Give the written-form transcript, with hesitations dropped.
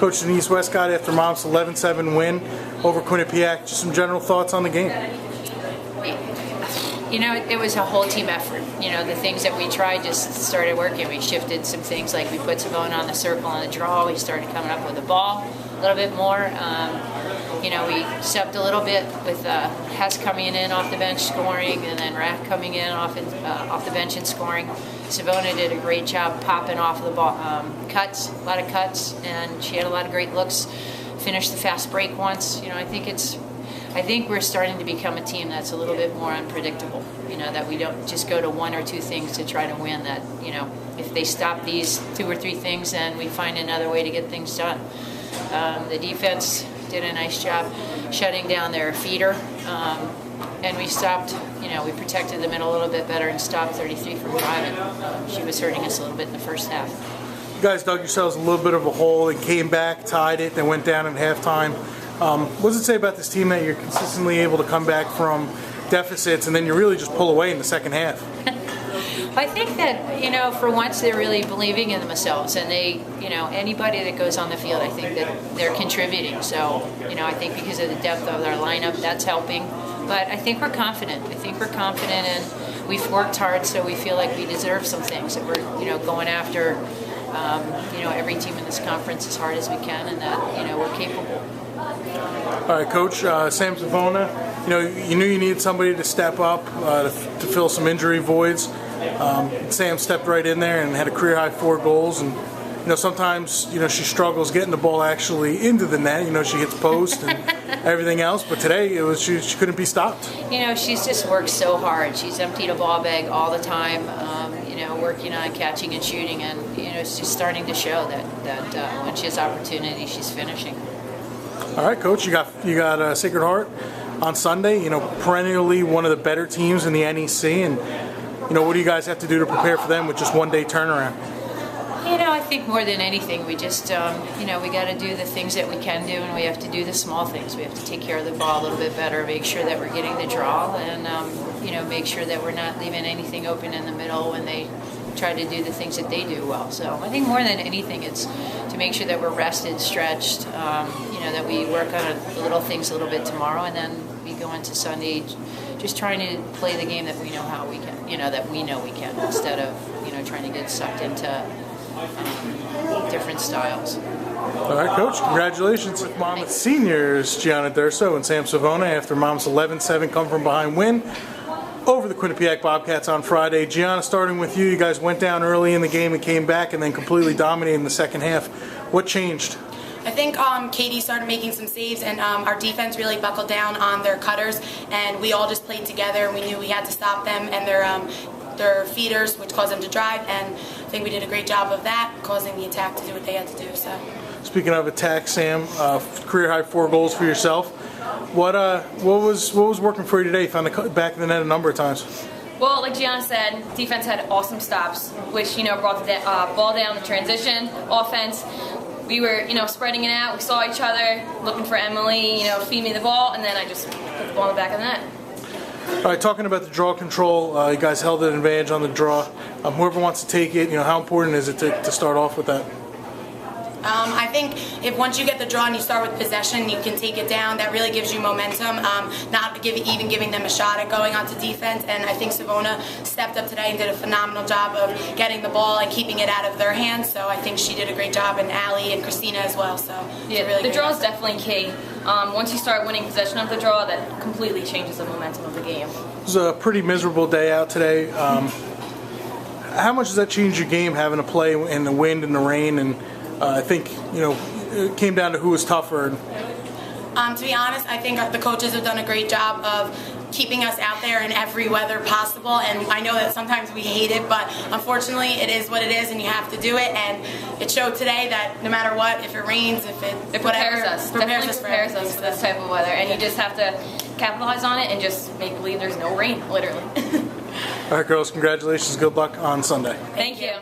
Coach Denise Wescott after Mom's 11-7 win over Quinnipiac. Just some general thoughts on the game. You know, it was a whole team effort. You know, the things that we tried just started working. We shifted some things, like we put Savona on the circle on the draw. We started coming up with the ball a little bit more. You know, we stepped a little bit with Hess coming in off the bench scoring, and then Rack coming in off the bench and scoring. Savona did a great job popping off the ball, cuts, a lot of cuts, and she had a lot of great looks. Finished the fast break once. You know, I think we're starting to become a team that's a little bit more unpredictable. You know, that we don't just go to one or two things to try to win. That, you know, if they stop these two or three things, then we find another way to get things done. The defense did a nice job shutting down their feeder, and we stopped. You know, we protected the middle a little bit better and stopped 33 from driving. She was hurting us a little bit in the first half. You guys dug yourselves a little bit of a hole and came back, tied it, then went down in halftime. What does it say about this team that you're consistently able to come back from deficits and then you really just pull away in the second half? I think that, you know, for once they're really believing in themselves, and they, you know, anybody that goes on the field, I think that they're contributing. So, you know, I think because of the depth of our lineup, that's helping. But I think we're confident. And we've worked hard, so we feel like we deserve some things that we're, you know, going after, you know, every team in this conference as hard as we can, and that, you know, we're capable. All right, Coach, Sam Savona, you know, you knew you needed somebody to step up to fill some injury voids. Sam stepped right in there and had a career-high 4 goals. And, you know, sometimes, you know, she struggles getting the ball actually into the net. You know, she hits post and everything else. But today, it was she couldn't be stopped. You know, she's just worked so hard. She's emptied a ball bag all the time, you know, working on catching and shooting. And, you know, it's just starting to show that when she has opportunity, she's finishing. All right, Coach, you got Sacred Heart on Sunday. You know, perennially one of the better teams in the NEC, and you know, what do you guys have to do to prepare for them with just 1 day turnaround? You know, I think more than anything, we just, you know, we got to do the things that we can do, and we have to do the small things. We have to take care of the ball a little bit better, make sure that we're getting the draw, and you know, make sure that we're not leaving anything open in the middle when they try to do the things that they do well. So I think more than anything, it's to make sure that we're rested, stretched, you know, that we work on the little things a little bit tomorrow, and then we go into Sunday just trying to play the game that we know how we can, you know, that we know we can, instead of, you know, trying to get sucked into different styles. All right, Coach, congratulations with Monmouth seniors Gianna D'Urso and Sam Savona after Mom's 11-7 come-from-behind win over the Quinnipiac Bobcats on Friday. Gianna, starting with you, you guys went down early in the game and came back and then completely dominated in the second half. What changed? I think Katie started making some saves, and our defense really buckled down on their cutters, and we all just played together, and we knew we had to stop them and their feeders, which caused them to drive, and I think we did a great job of that, causing the attack to do what they had to do. So, speaking of attack, Sam, career-high 4 goals for yourself. What was working for you today? You found the back of the net a number of times. Well, like Gianna said, defense had awesome stops, which, you know, brought the ball down, the transition, offense. We were, you know, spreading it out. We saw each other, looking for Emily, you know, feed me the ball, and then I just put the ball in the back of the net. All right, talking about the draw control, you guys held an advantage on the draw. Whoever wants to take it, you know, how important is it to start off with that? I think if once you get the draw and you start with possession, you can take it down. That really gives you momentum, even giving them a shot at going onto defense. And I think Savona stepped up today and did a phenomenal job of getting the ball and keeping it out of their hands. So I think she did a great job, and Allie and Christina as well. So yeah, really the draw is definitely key. Once you start winning possession of the draw, that completely changes the momentum of the game. It was a pretty miserable day out today. How much does that change your game, having to play in the wind and the rain? And I think, you know, it came down to who was tougher. To be honest, I think the coaches have done a great job of keeping us out there in every weather possible. And I know that sometimes we hate it, but unfortunately it is what it is, and you have to do it. And it showed today that no matter what, if it rains, if it prepares us for this type of weather. And you just have to capitalize on it and just make believe there's no rain, literally. All right, girls, congratulations. Good luck on Sunday. Thank you.